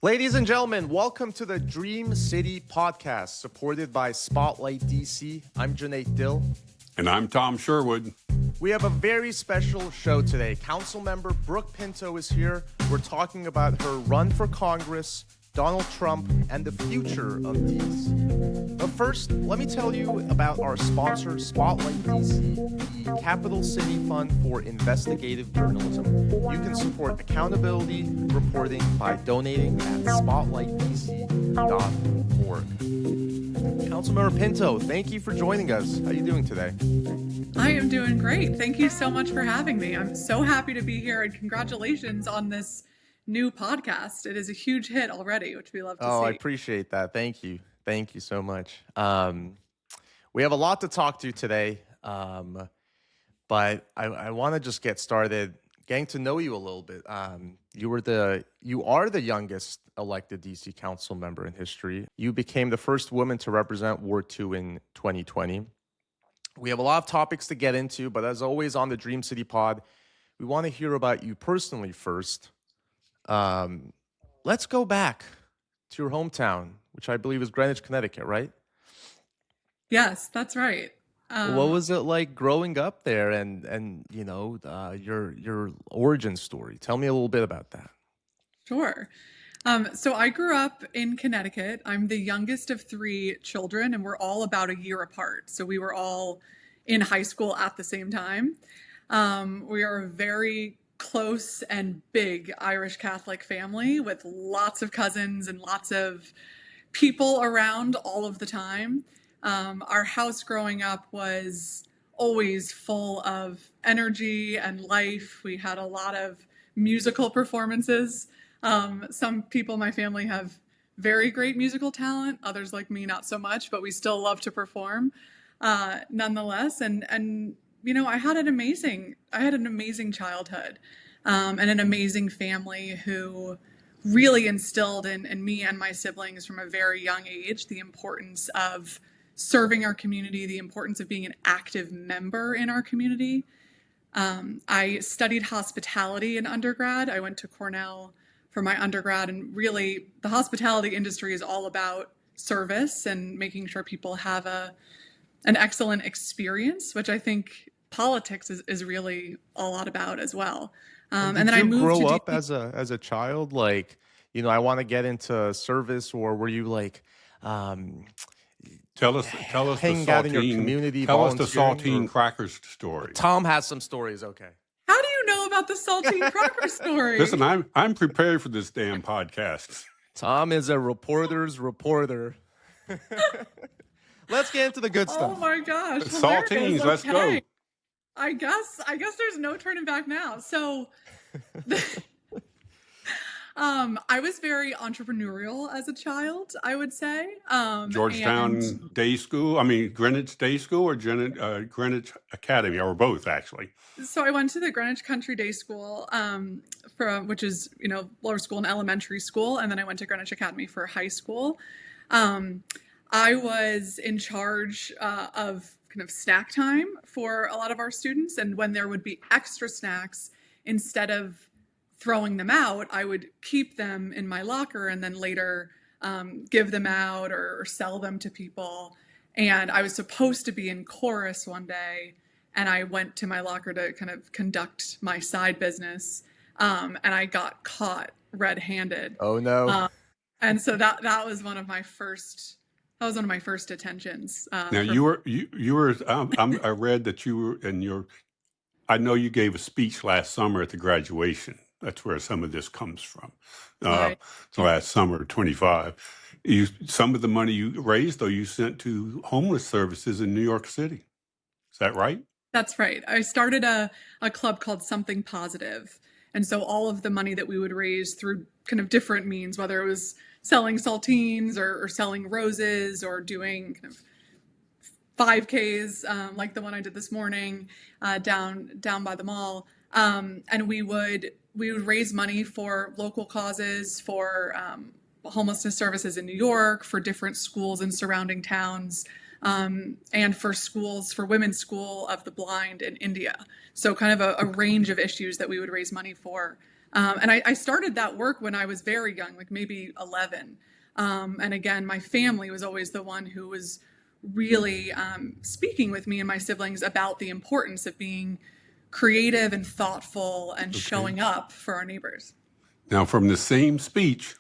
Ladies and gentlemen, welcome to the Dream City podcast, supported by Spotlight DC. I'm Cuneyt Dill. And I'm Tom Sherwood. We have a very special show today. Councilmember Brooke Pinto is here. We're talking about her run for Congress, Donald Trump, and the future of DC. But first, let me tell you about our sponsor, Spotlight DC, the Capital City Fund for Investigative Journalism. You can support accountability reporting by donating at spotlightdc.org. Councilmember Pinto, thank you for joining us. How are you doing today? I am doing great. Thank you so much for having me. I'm so happy to be here, and congratulations on this new podcast. It is a huge hit already, which we love to see. I appreciate that. Thank you. Thank you so much. We have a lot to talk to today, but I want to just get started getting to know you a little bit. You are the youngest elected DC council member in history. You became the first woman to represent Ward 2 in 2020. We have a lot of topics to get into, but as always on the Dream City Pod, we want to hear about you personally first. Let's go back to your hometown, which I believe is Greenwich, Connecticut, right? Yes, that's right. What was it like growing up there, and you know, your origin story? Tell me a little bit about that. Sure. So I grew up in Connecticut. I'm the youngest of three children, and we're all about a year apart. So we were all in high school at the same time. We are a very close and big Irish Catholic family with lots of cousins and lots of people around all of the time. Our house growing up was always full of energy and life. We had a lot of musical performances. Some people in my family have very great musical talent. Others, like me, not so much, but we still love to perform nonetheless. And you know, I had an amazing childhood and an amazing family who really instilled in me and my siblings from a very young age the importance of serving our community, the importance of being an active member in our community. I studied hospitality in undergrad. I went to Cornell for my undergrad, and really the hospitality industry is all about service and making sure people have an excellent experience, which I think politics is really a lot about as well. And then I moved to grow up as a child, like, you know, I want to get into service, or were you like Tell us hanging the out in your saltine community? Tell us the saltine crackers story. Tom has some stories. Okay. How do you know about the saltine cracker story? Listen, I'm prepared for this damn podcast. Tom is a reporter's reporter. Let's get into the good stuff. Oh my gosh. Saltines, okay. let's go. I guess there's no turning back now. So I was very entrepreneurial as a child, I would say. Georgetown Day School, Greenwich Day School, or Greenwich Academy, or both, actually. So I went to the Greenwich Country Day School, which is, you know, lower school and elementary school, and then I went to Greenwich Academy for high school. I was in charge of kind of snack time for a lot of our students, and when there would be extra snacks, instead of throwing them out, I would keep them in my locker and then later give them out or sell them to people. And I was supposed to be in chorus one day, and I went to my locker to kind of conduct my side business, and I got caught red-handed. Oh no! And so that was one of my first. That was one of my first detentions. Now you were. I read that you were in your. I know you gave a speech last summer at the graduation. That's where some of this comes from. Right. Last summer, 25. Some of the money you raised, though, you sent to homeless services in New York City. Is that right? That's right. I started a club called Something Positive. And so all of the money that we would raise through kind of different means, whether it was selling saltines or selling roses or doing kind of 5Ks like the one I did this morning down by the mall. And we would raise money for local causes, for homelessness services in New York, for different schools in surrounding towns, and for schools, for Women's School of the Blind in India. So kind of a range of issues that we would raise money for And I started that work when I was very young, like maybe 11. And again, my family was always the one who was really speaking with me and my siblings about the importance of being creative and thoughtful and Okay. showing up for our neighbors. Now, from the same speech,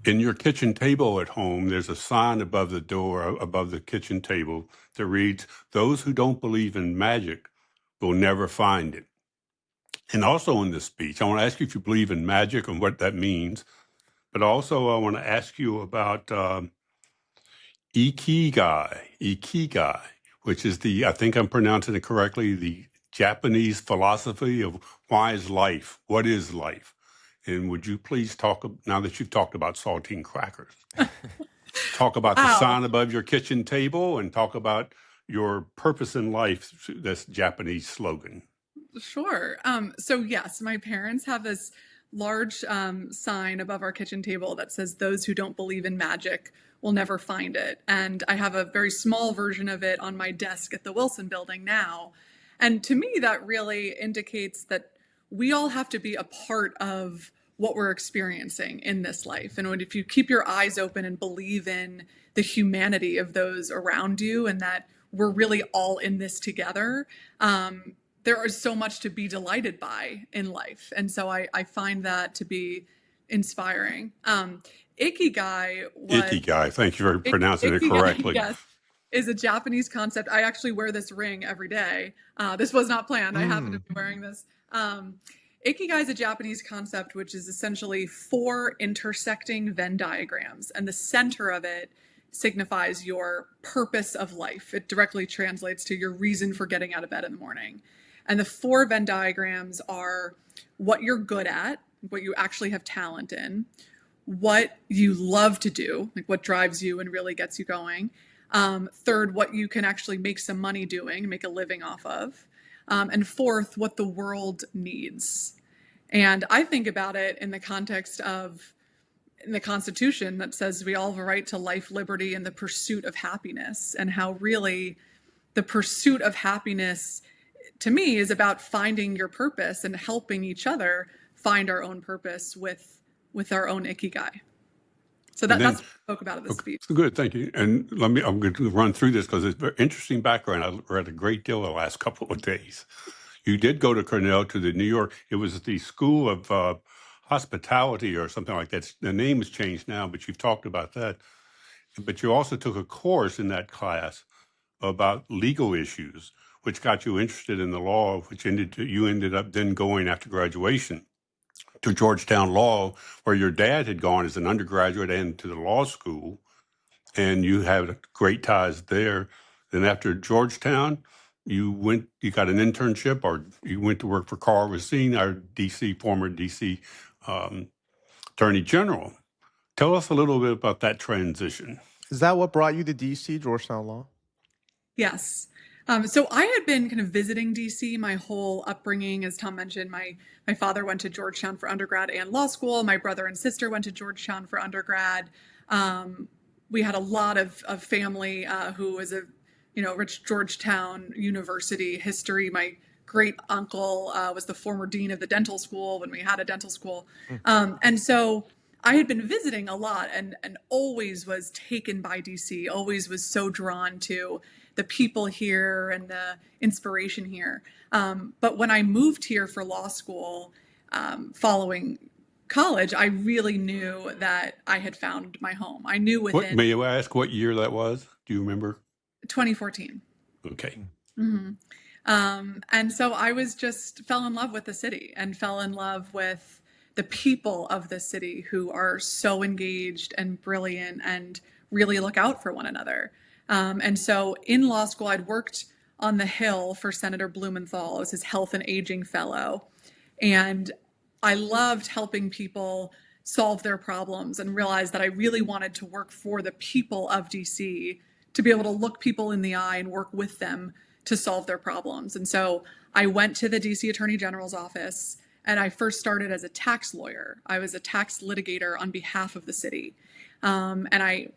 in your kitchen table at home, there's a sign above the door, above the kitchen table, that reads, "Those who don't believe in magic will never find it." And also in this speech, I want to ask you if you believe in magic and what that means. But also I want to ask you about Ikigai, which is I think I'm pronouncing it correctly, the Japanese philosophy of why is life? What is life? And would you please talk, now that you've talked about saltine crackers, talk about the Wow. sign above your kitchen table and talk about your purpose in life, this Japanese slogan. Sure. So yes, my parents have this large sign above our kitchen table that says, "Those who don't believe in magic will never find it." And I have a very small version of it on my desk at the Wilson Building now. And to me, that really indicates that we all have to be a part of what we're experiencing in this life. And if you keep your eyes open and believe in the humanity of those around you and that we're really all in this together, there is so much to be delighted by in life. And so I find that to be inspiring. Ikigai was... Ikigai, thank you for pronouncing it correctly. Yes, is a Japanese concept. I actually wear this ring every day. This was not planned. I happen to be wearing this. Ikigai is a Japanese concept, which is essentially 4 intersecting Venn diagrams, and the center of it signifies your purpose of life. It directly translates to your reason for getting out of bed in the morning. And the 4 Venn diagrams are what you're good at, what you actually have talent in, what you love to do, like what drives you and really gets you going. Third, what you can actually make some money doing, make a living off of. And fourth, what the world needs. And I think about it in the context of in the Constitution that says we all have a right to life, liberty, and the pursuit of happiness, and how really the pursuit of happiness to me is about finding your purpose and helping each other find our own purpose with our own Ikigai. So that's what I spoke about at the speech. Good, thank you. And I'm going to run through this because it's an interesting background. I read a great deal the last couple of days. You did go to Cornell, to the New York. It was the School of Hospitality or something like that. The name has changed now, but you've talked about that. But you also took a course in that class about legal issues, which got you interested in the law, which you ended up then going after graduation to Georgetown Law, where your dad had gone as an undergraduate and to the law school, and you had great ties there. Then after Georgetown, you got an internship, or you went to work for Karl Racine, our former DC Attorney General. Tell us a little bit about that transition. Is that what brought you to DC, Georgetown Law? Yes. So I had been kind of visiting DC my whole upbringing. As Tom mentioned, my father went to Georgetown for undergrad and law school. My brother and sister went to Georgetown for undergrad. We had a lot of family who was a rich Georgetown University history. My great uncle was the former dean of the dental school when we had a dental school. And so I had been visiting a lot and always was taken by DC, always was so drawn to the people here and the inspiration here. But when I moved here for law school, following college, I really knew that I had found my home. I knew within... May I ask what year that was? Do you remember? 2014. Okay. Mm-hmm. And so I fell in love with the city and fell in love with the people of the city who are so engaged and brilliant and really look out for one another. And so in law school, I'd worked on the Hill for Senator Blumenthal. I was his health and aging fellow. And I loved helping people solve their problems and realized that I really wanted to work for the people of DC, to be able to look people in the eye and work with them to solve their problems. And so I went to the DC Attorney General's office, and I first started as a tax lawyer. I was a tax litigator on behalf of the city. And I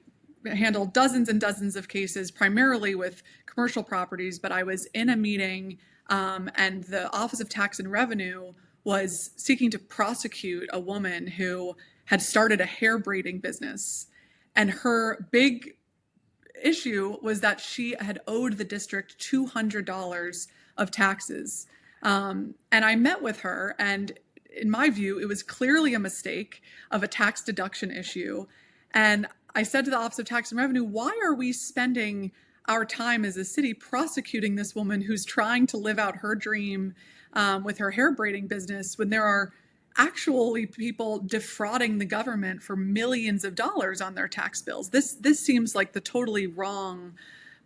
handled dozens and dozens of cases, primarily with commercial properties, but I was in a meeting and the Office of Tax and Revenue was seeking to prosecute a woman who had started a hair braiding business. And her big issue was that she had owed the district $200 of taxes. And I met with her, and in my view, it was clearly a mistake of a tax deduction issue. And I said to the Office of Tax and Revenue, why are we spending our time as a city prosecuting this woman who's trying to live out her dream with her hair braiding business when there are actually people defrauding the government for millions of dollars on their tax bills? This seems like the totally wrong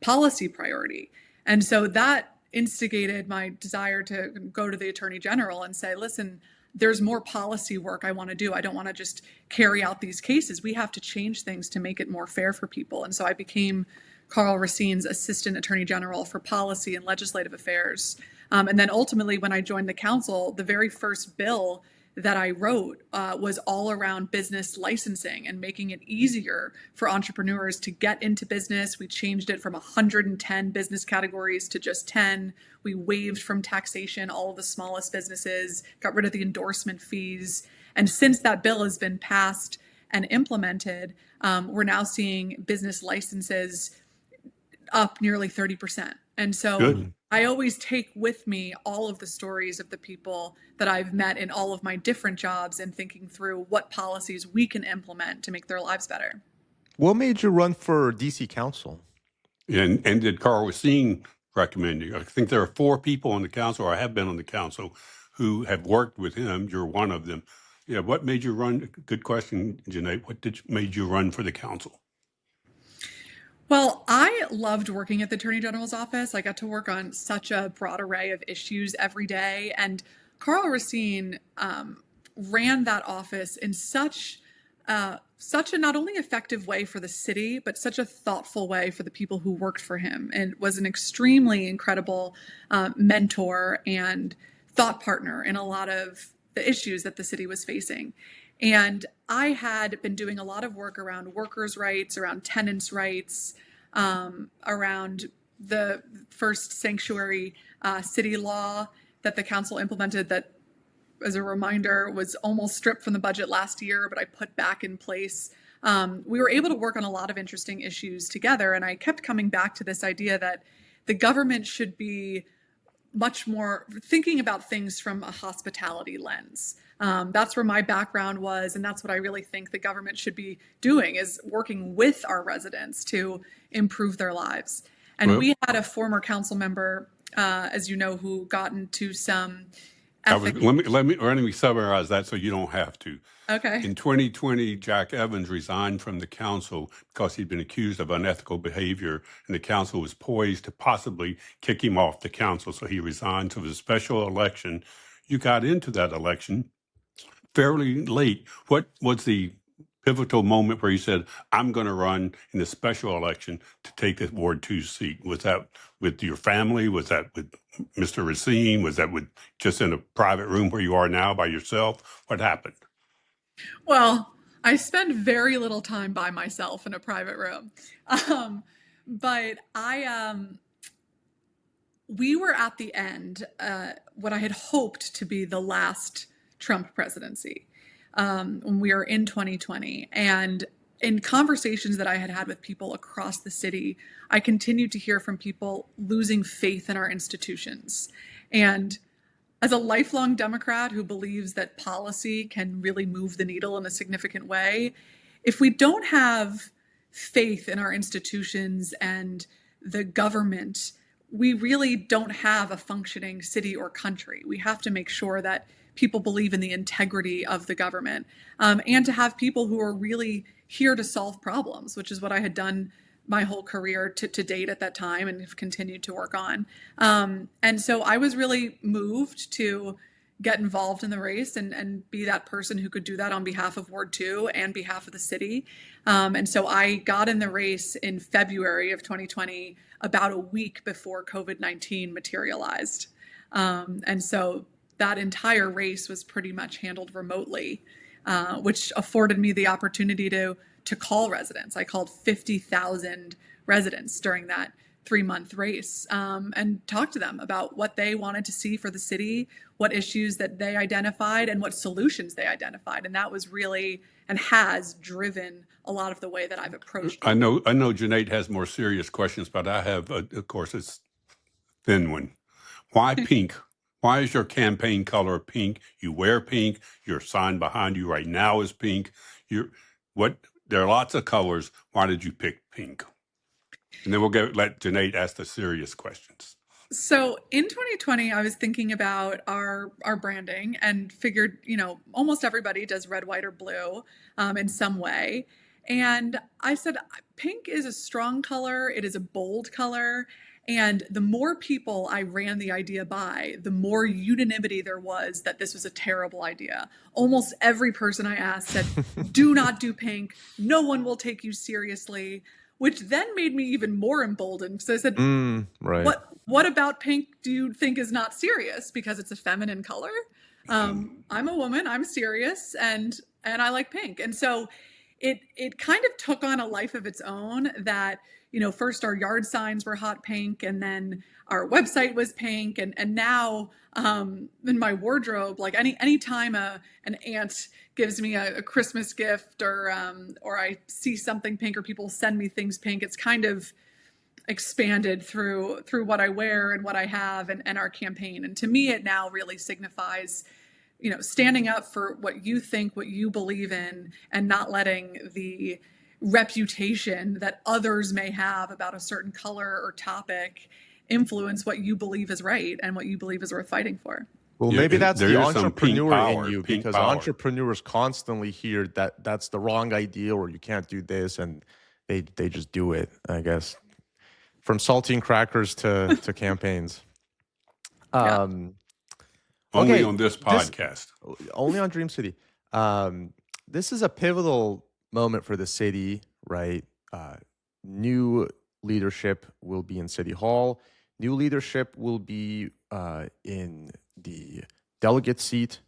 policy priority. And so that instigated my desire to go to the Attorney General and say, listen, there's more policy work I want to do. I don't want to just carry out these cases. We have to change things to make it more fair for people. And so I became Karl Racine's Assistant Attorney General for Policy and Legislative Affairs. And then ultimately, when I joined the council, the very first bill that I wrote was all around business licensing and making it easier for entrepreneurs to get into business. We changed it from 110 business categories to just 10. We waived from taxation all of the smallest businesses, got rid of the endorsement fees. And since that bill has been passed and implemented, we're now seeing business licenses up nearly 30%. And so Good. I always take with me all of the stories of the people that I've met in all of my different jobs and thinking through what policies we can implement to make their lives better. What made you run for DC Council? And did Karl Racine recommend you? I think there are 4 people on the council, or have been on the council, who have worked with him. You're one of them. Yeah. What made you run? Good question, Janae. What made you run for the council? Well, I loved working at the Attorney General's office. I got to work on such a broad array of issues every day. And Karl Racine ran that office in such a not only effective way for the city, but such a thoughtful way for the people who worked for him, and was an extremely incredible mentor and thought partner in a lot of the issues that the city was facing. And I had been doing a lot of work around workers' rights, around tenants' rights, around the first sanctuary city law that the council implemented that, as a reminder, was almost stripped from the budget last year, but I put back in place. We were able to work on a lot of interesting issues together, and I kept coming back to this idea that the government should be much more thinking about things from a hospitality lens. That's where my background was, and that's what I really think the government should be doing, is working with our residents to improve their lives. And Well, we had a former council member, as you know, who got into some let me summarize that so you don't have to. Okay. In 2020, Jack Evans resigned from the council because he'd been accused of unethical behavior, and the council was poised to possibly kick him off the council. So he resigned. So it was a special election. You got into that election fairly late. What was the pivotal moment where you said, I'm going to run in the special election to take the Ward 2 seat? Was that with your family? Was that with Mr. Racine? Was that with just in a private room where you are now by yourself? What happened? Well, I spend very little time by myself in a private room. But we were at the end, what I had hoped to be the last Trump presidency, when we were in 2020. And in conversations that I had had with people across the city, I continued to hear from people losing faith in our institutions. And as a lifelong Democrat who believes that policy can really move the needle in a significant way, if we don't have faith in our institutions and the government, we really don't have a functioning city or country. We have to make sure that people believe in the integrity of the government, and to have people who are really here to solve problems, which is what I had done my whole career to date at that time and have continued to work on. And so I was really moved to get involved in the race and be that person who could do that on behalf of Ward 2 and behalf of the city. And so I got in the race in February of 2020, about a week before COVID-19 materialized. And so that entire race was pretty much handled remotely, which afforded me the opportunity to call residents. I called 50,000 residents during that 3-month race, and talked to them about what they wanted to see for the city, what issues that they identified, and what solutions they identified. And that was really and has driven a lot of the way that I've approached it. I know Junaid has more serious questions, but I have, of course, it's thin one. Why pink? Why is your campaign color pink? You wear pink. Your sign behind you right now is pink. There are lots of colors. Why did you pick pink? And then we'll let Junaid ask the serious questions. So in 2020, I was thinking about our branding and figured, almost everybody does red, white, or blue in some way. And I said, pink is a strong color. It is a bold color. And the more people I ran the idea by, the more unanimity there was that this was a terrible idea. Almost every person I asked said, do not do pink. No one will take you seriously, which then made me even more emboldened. So I said, right. What about pink do you think is not serious because it's a feminine color? I'm a woman, I'm serious, and I like pink. And so it kind of took on a life of its own that, first our yard signs were hot pink, and then our website was pink, and now in my wardrobe, like any time an aunt gives me a Christmas gift or I see something pink or people send me things pink, it's kind of expanded through what I wear and what I have and our campaign. And to me, it now really signifies, standing up for what you think, what you believe in, and not letting the reputation that others may have about a certain color or topic influence what you believe is right and what you believe is worth fighting for. Well, maybe that's the entrepreneur in you, pink because power. entrepreneurs constantly hear that that's the wrong idea or you can't do this, and they just do it, I guess. From saltine crackers to campaigns. Only Okay, on this podcast. Only on Dream City. This is a pivotal moment for the city, right? New leadership will be in City Hall. New leadership will be in the delegate seat.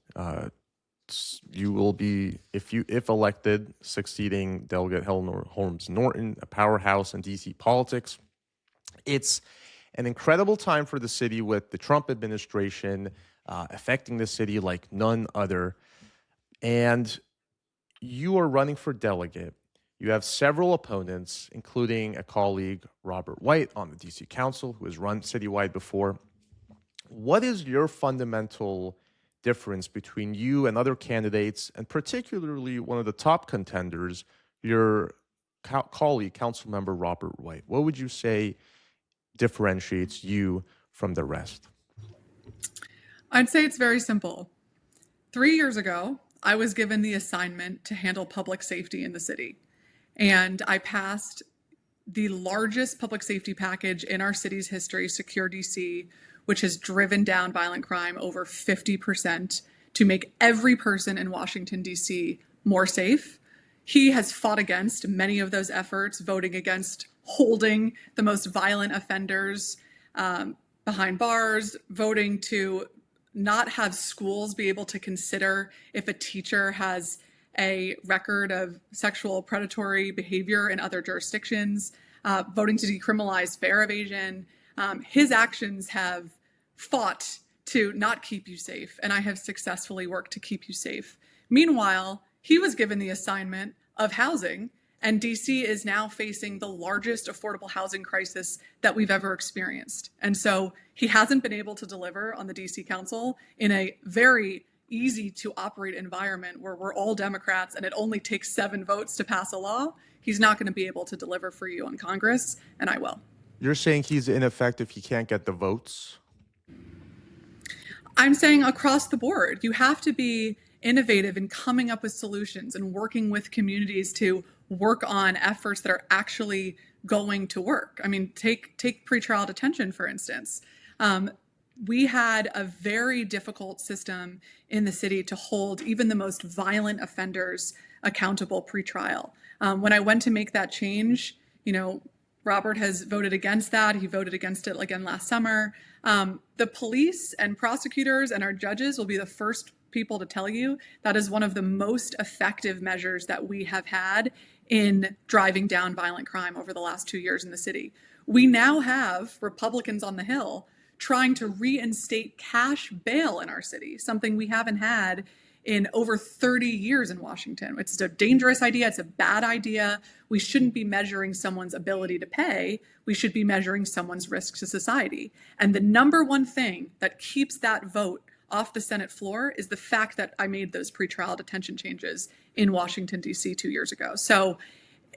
You will be, if elected, succeeding Delegate Eleanor Holmes Norton, a powerhouse in DC politics. It's an incredible time for the city with the Trump administration affecting the city like none other. And you are running for delegate. You have several opponents, including a colleague, Robert White, on the DC Council, who has run citywide before. What is your fundamental difference between you and other candidates, and particularly one of the top contenders, your colleague, Councilmember Robert White? What would you say differentiates you from the rest? I'd say it's very simple. 3 years ago, I was given the assignment to handle public safety in the city. And I passed the largest public safety package in our city's history, Secure DC, which has driven down violent crime over 50% to make every person in Washington, DC more safe. He has fought against many of those efforts, voting against holding the most violent offenders behind bars, voting to not have schools be able to consider if a teacher has a record of sexual predatory behavior in other jurisdictions, voting to decriminalize fare evasion. His actions have fought to not keep you safe, and I have successfully worked to keep you safe. Meanwhile, he was given the assignment of housing, and DC is now facing the largest affordable housing crisis that we've ever experienced. And so he hasn't been able to deliver on the DC Council in a very easy to operate environment where we're all Democrats and it only takes 7 votes to pass a law. He's not going to be able to deliver for you on Congress, and I will. You're saying he's ineffective, he can't get the votes? I'm saying across the board, you have to be innovative in coming up with solutions and working with communities to work on efforts that are actually going to work. I mean, take pretrial detention, for instance. We had a very difficult system in the city to hold even the most violent offenders accountable pretrial. When I went to make that change, Robert has voted against that. He voted against it again last summer. The police and prosecutors and our judges will be the first people to tell you that is one of the most effective measures that we have had in driving down violent crime over the last 2 years in the city. We now have Republicans on the Hill trying to reinstate cash bail in our city, something we haven't had in over 30 years in Washington. It's a dangerous idea. It's a bad idea. We shouldn't be measuring someone's ability to pay. We should be measuring someone's risk to society. And the number one thing that keeps that vote off the Senate floor is the fact that I made those pretrial detention changes in Washington, D.C. 2 years ago. So,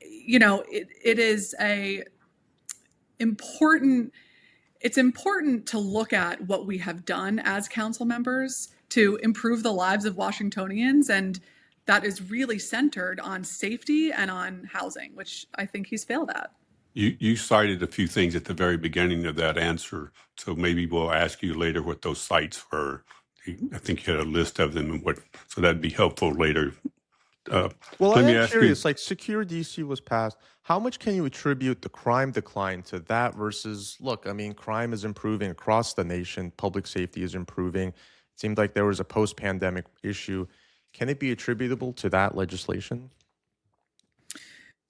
it is it's important to look at what we have done as council members to improve the lives of Washingtonians. And that is really centered on safety and on housing, which I think he's failed at. You cited a few things at the very beginning of that answer, so maybe we'll ask you later what those sites were. I think you had a list of them, and so that'd be helpful later. Well, let me I'm ask curious, like Secure DC was passed. How much can you attribute the crime decline to that versus, look, I mean, crime is improving across the nation. Public safety is improving. It seemed like there was a post-pandemic issue. Can it be attributable to that legislation?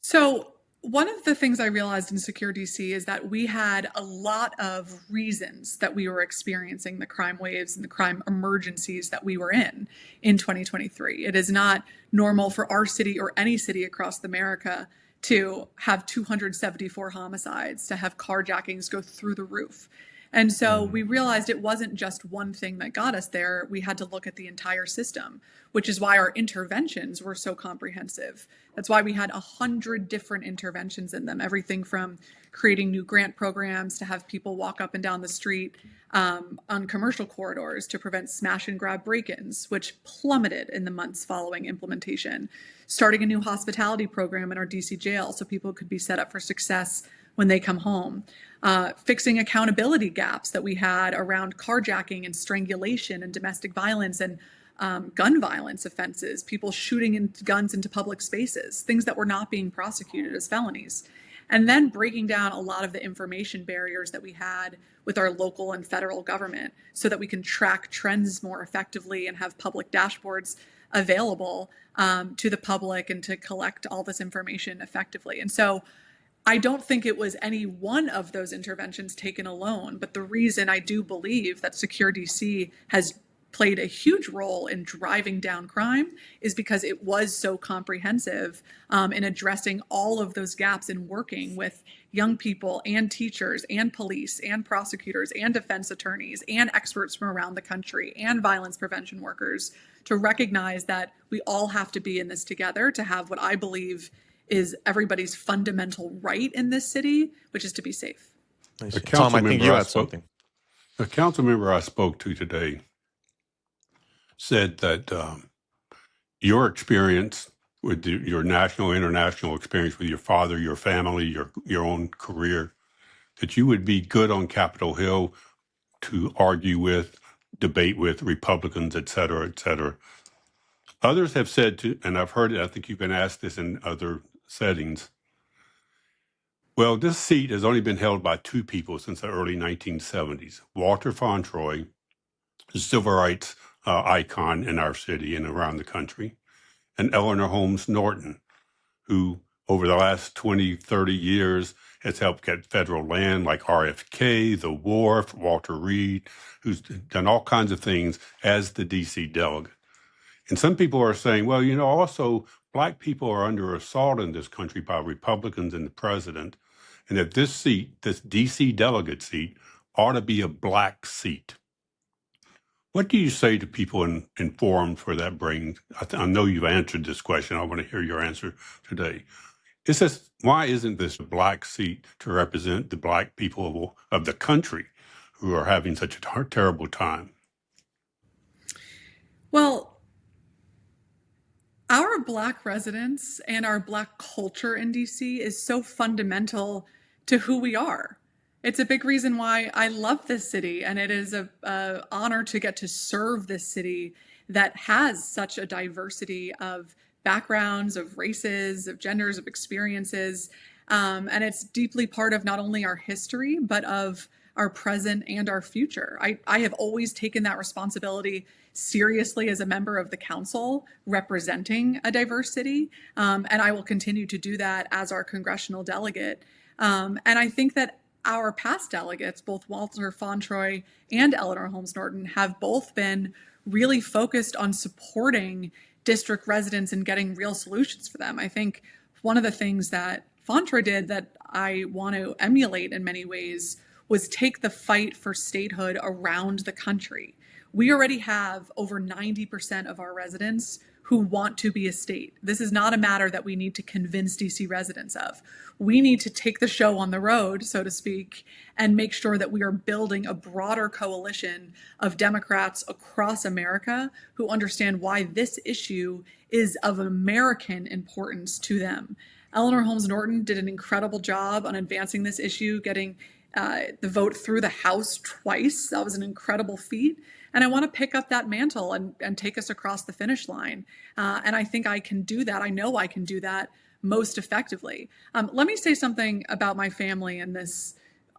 So one of the things I realized in Secure DC is that we had a lot of reasons that we were experiencing the crime waves and the crime emergencies that we were in 2023. It is not normal for our city or any city across America to have 274 homicides, to have carjackings go through the roof. And so we realized it wasn't just one thing that got us there. We had to look at the entire system, which is why our interventions were so comprehensive. That's why we had 100 different interventions in them, everything from creating new grant programs to have people walk up and down the street on commercial corridors to prevent smash and grab break-ins, which plummeted in the months following implementation. Starting a new hospitality program in our DC jail so people could be set up for success when they come home. Fixing accountability gaps that we had around carjacking and strangulation and domestic violence and gun violence offenses, people shooting guns into public spaces, things that were not being prosecuted as felonies. And then breaking down a lot of the information barriers that we had with our local and federal government so that we can track trends more effectively and have public dashboards available to the public and to collect all this information effectively. And so I don't think it was any one of those interventions taken alone, but the reason I do believe that Secure DC has played a huge role in driving down crime is because it was so comprehensive in addressing all of those gaps in working with young people and teachers and police and prosecutors and defense attorneys and experts from around the country and violence prevention workers to recognize that we all have to be in this together to have what I believe is everybody's fundamental right in this city, which is to be safe. Tom, I think you had something. The council member I spoke to today said that your experience with your national, international experience with your father, your family, your own career, that you would be good on Capitol Hill to argue with, debate with Republicans, et cetera, et cetera. Others have said, and I've heard it, I think you've been asked this in other settings, well, this seat has only been held by two people since the early 1970s. Walter Fauntroy, a civil rights icon in our city and around the country, and Eleanor Holmes Norton, who over the last 20, 30 years has helped get federal land like RFK, the Wharf, Walter Reed, who's done all kinds of things as the DC delegate. And some people are saying, well, also Black people are under assault in this country by Republicans and the president, and that this seat, this DC delegate seat, ought to be a Black seat. What do you say to people in forums for that bring? I know you've answered this question. I want to hear your answer today. Why isn't this a Black seat to represent the Black people of the country who are having such a terrible time? Well, our Black residents and our Black culture in DC is so fundamental to who we are. It's a big reason why I love this city, and it is an honor to get to serve this city that has such a diversity of backgrounds, of races, of genders, of experiences. And it's deeply part of not only our history, but of our present and our future. I have always taken that responsibility seriously as a member of the council representing a diverse city. And I will continue to do that as our congressional delegate. And I think that our past delegates, both Walter Fauntroy and Eleanor Holmes Norton, have both been really focused on supporting district residents and getting real solutions for them. I think one of the things that Fauntroy did that I want to emulate in many ways was take the fight for statehood around the country. We already have over 90% of our residents who want to be a state. This is not a matter that we need to convince DC residents of. We need to take the show on the road, so to speak, and make sure that we are building a broader coalition of Democrats across America who understand why this issue is of American importance to them. Eleanor Holmes Norton did an incredible job on advancing this issue, getting the vote through the House twice. That was an incredible feat. And I want to pick up that mantle and take us across the finish line. And I think I can do that. I know I can do that most effectively. Let me say something about my family and this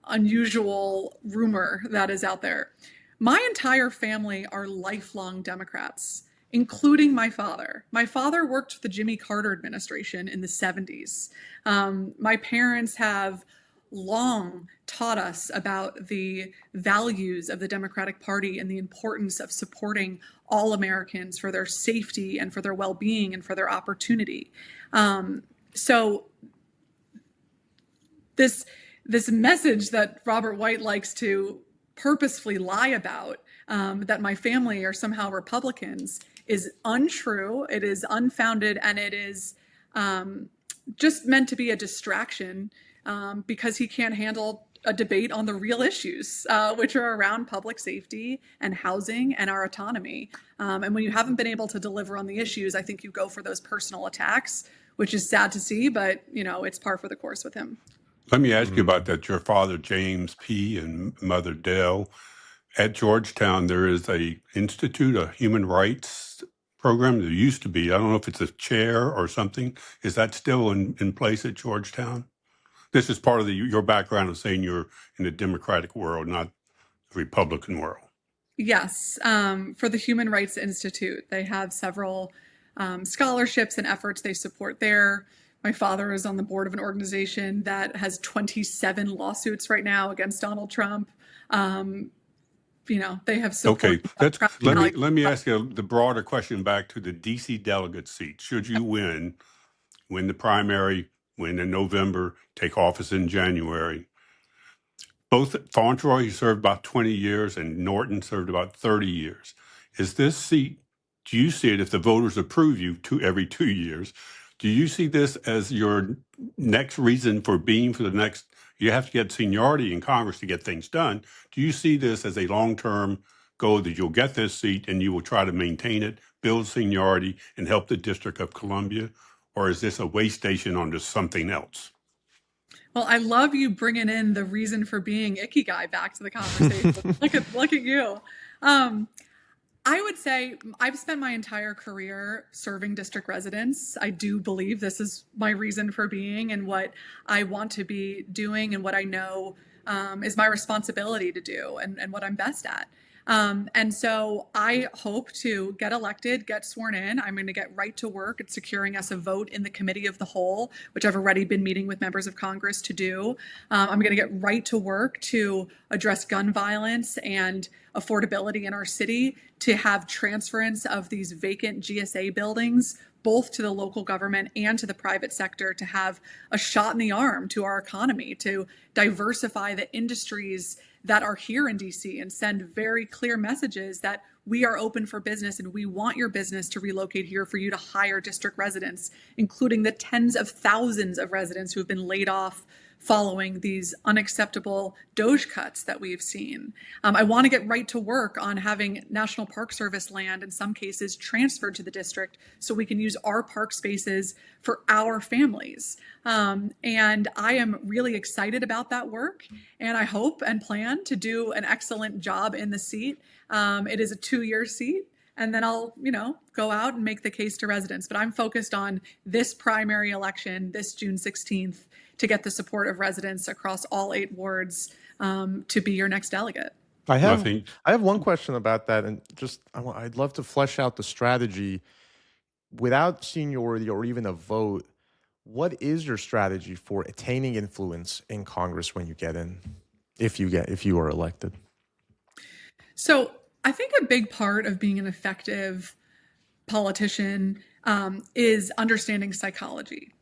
unusual rumor that is out there. My entire family are lifelong Democrats, including my father. My father worked for the Jimmy Carter administration in the 70s. My parents have long taught us about the values of the Democratic Party and the importance of supporting all Americans for their safety and for their well-being and for their opportunity. So this message that Robert White likes to purposefully lie about, that my family are somehow Republicans, is untrue. It is unfounded, and it is just meant to be a distraction because he can't handle a debate on the real issues, which are around public safety and housing and our autonomy. And when you haven't been able to deliver on the issues, I think you go for those personal attacks, which is sad to see, but it's par for the course with him. Let me ask you about that. Your father, James P., and mother, Dell. At Georgetown, there is a institute, a human rights program. There used to be. I don't know if it's a chair or something. Is that still in place at Georgetown? This is part of your background of saying you're in the Democratic world, not the Republican world. Yes. For the Human Rights Institute, they have several scholarships and efforts they support there. My father is on the board of an organization that has 27 lawsuits right now against Donald Trump. They have support. Okay, let me ask you the broader question back to the DC delegate seat. Should you win the primary, win in November, take office in January? Both Fauntroy, he served about 20 years, and Norton served about 30 years. Is this seat, do you see it, if the voters approve you every 2 years, do you see this as your next reason for being for the next, you have to get seniority in Congress to get things done. Do you see this as a long-term goal that you'll get this seat and you will try to maintain it, build seniority, and help the District of Columbia? Or is this a way station on just something else? Well, I love you bringing in the reason for being Ikigai back to the conversation. Look at you. I would say I've spent my entire career serving district residents. I do believe this is my reason for being and what I want to be doing and what I know is my responsibility to do and what I'm best at. And so I hope to get elected, get sworn in. I'm going to get right to work at securing us a vote in the committee of the whole, which I've already been meeting with members of Congress to do. I'm going to get right to work to address gun violence and affordability in our city, to have transference of these vacant GSA buildings both to the local government and to the private sector, to have a shot in the arm to our economy, to diversify the industries that are here in DC and send very clear messages that we are open for business and we want your business to relocate here for you to hire district residents, including the tens of thousands of residents who have been laid off following these unacceptable DOGE cuts that we've seen. I want to get right to work on having National Park Service land, in some cases, transferred to the district so we can use our park spaces for our families. And I am really excited about that work, and I hope and plan to do an excellent job in the seat. It is a 2-year seat. And then I'll, go out and make the case to residents. But I'm focused on this primary election, this June 16th, to get the support of residents across all 8 wards to be your next delegate. I have one question about that, and I'd love to flesh out the strategy without seniority or even a vote. What is your strategy for attaining influence in Congress when you get in, if you are elected? So I think a big part of being an effective politician is understanding psychology.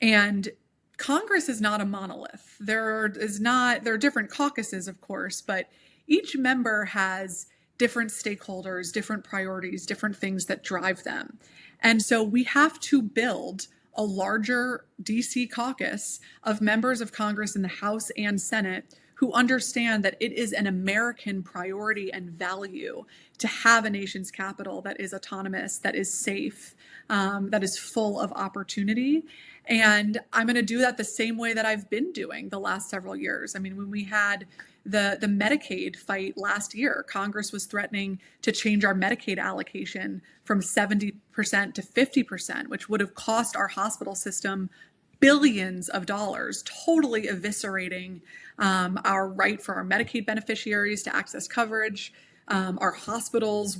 And Congress is not a monolith. There are different caucuses, of course, but each member has different stakeholders, different priorities, different things that drive them. And so we have to build a larger DC caucus of members of Congress in the House and Senate who understand that it is an American priority and value to have a nation's capital that is autonomous, that is safe, that is full of opportunity. And I'm going to do that the same way that I've been doing the last several years. I mean, when we had the Medicaid fight last year, Congress was threatening to change our Medicaid allocation from 70% to 50%, which would have cost our hospital system billions of dollars, totally eviscerating our right for our Medicaid beneficiaries to access coverage. Our hospitals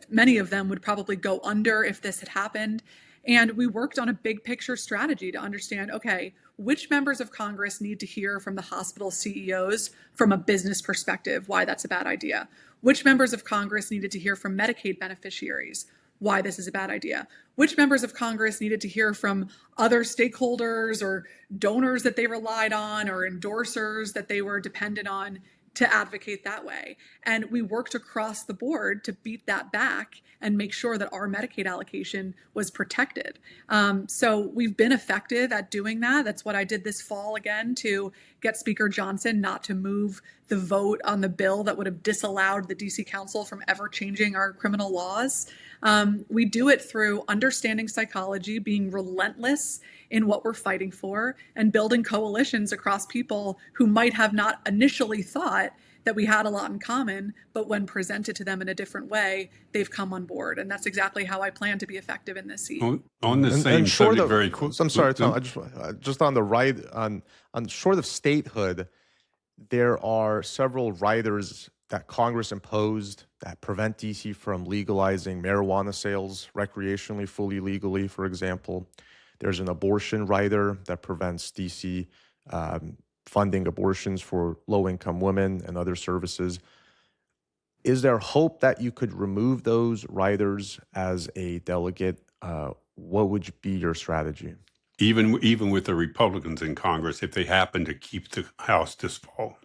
many of them would probably go under if this had happened. And we worked on a big picture strategy to understand, okay, which members of Congress need to hear from the hospital CEOs from a business perspective, why that's a bad idea? Which members of Congress needed to hear from Medicaid beneficiaries, why this is a bad idea? Which members of Congress needed to hear from other stakeholders or donors that they relied on or endorsers that they were dependent on to advocate that way? And we worked across the board to beat that back and make sure that our Medicaid allocation was protected. So we've been effective at doing that. That's what I did this fall again to get Speaker Johnson not to move the vote on the bill that would have disallowed the DC Council from ever changing our criminal laws. We do it through understanding psychology, being relentless in what we're fighting for, and building coalitions across people who might have not initially thought that we had a lot in common, but when presented to them in a different way, they've come on board. And that's exactly how I plan to be effective in this seat. On the same subject, very quick. I'm sorry, Tom. Just on the right, on short of statehood, there are several riders that Congress imposed that prevent DC from legalizing marijuana sales recreationally, fully legally, for example. There's an abortion rider that prevents DC funding abortions for low-income women and other services. Is there hope that you could remove those riders as a delegate? What would be your strategy? Even with the Republicans in Congress, if they happen to keep the House this fall?